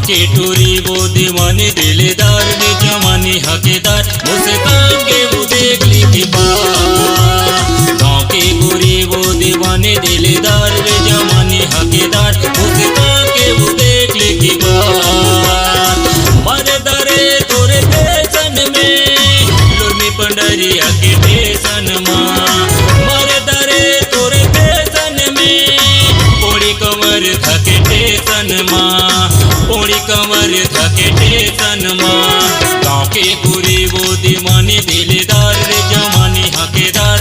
के टूरी वो दीवाने दिलेदार ने जवानी हकेदार मुस्कान के वो देख ली के बात। गाँव के गोरी वो दीवाने दिलेदार ने जवानी हकेदार मुस्कान के वो देख ली के बात। मर दरे तोरे फैशन में लुर्मी पंडरिया के फैशन माँ। मर दरे तोरे फैशन में पोड़ी कमर धके टेशन माँ। पोड़ी कमर धके टेशन माँ। गाँव के पूरी वो दीवानी दिलेदार रे जवानी हकेदार।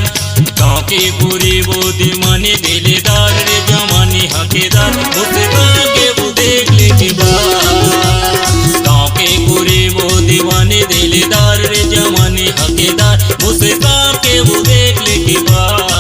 गाँव के पूरी वो दीवानी दिलेदार रे जवानी हकेदार मुस्कान के वो देख ले के बाद। गाँव के पूरी वो दीवानी दिलेदार रे जवानी हकेदार मुस्कान के वो देख ले के बाद।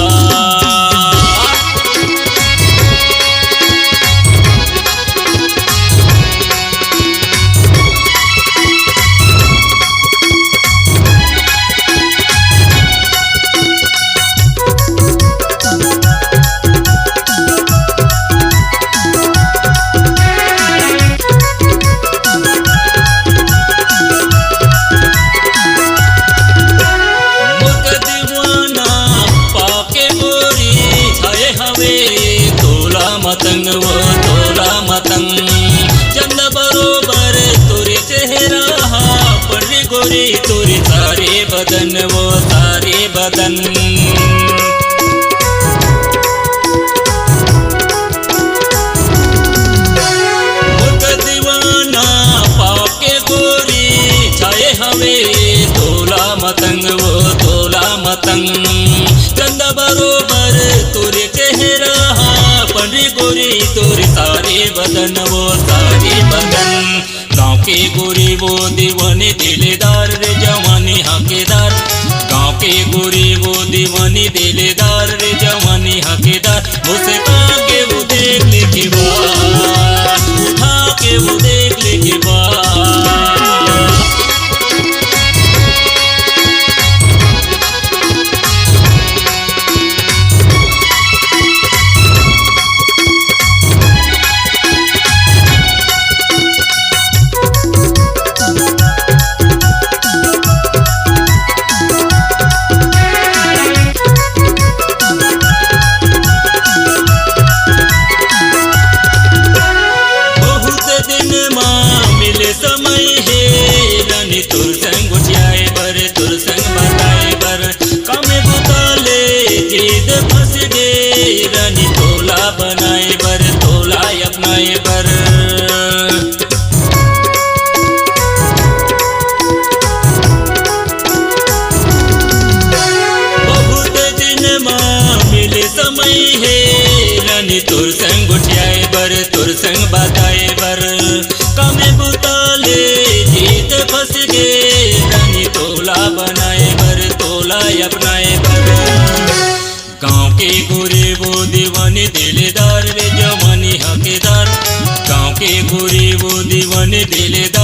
मतंग वो तोला मतंग चंद बरोबर तोरे चेहरा पड़ गोरी तोरे सारे बदन वो सारे बदन। मुख दीवाना पाके गोरी छाए हवे तोला मतंग वो तोला मतंग चंद बरोबर तोरे चेहरा पंडी गोरी तोरे सारे बदन वो सारे बदन। गाँव के गोरी वो दीवानी दिलेदार रे जवानी हकेदार। गाँव के गोरी वो दीवानी दिलेदार रे जवानी हकेदार मुस्कान के वो देख ले के बाद। उठा के वो देख ले के बाद। समय है रानी तुर संग उठियाए बर तुर संग बताए बर कमे बुताले जीद फंस गए रानी तोला बनाए बर तोला अपनाए बर। बहुत दिन माँ मिले समय है रानी तुर संग उठियाए बर तुर संग बताए बर कमे बुताले जीत फंस गए रानी तोला बनाए बर तोला अपनाए बर। गाँव के गोरे वो दीवानी दिलेदार रे जवानी हकेदार। गाँव के गोरे वो दीवानी दिलेदार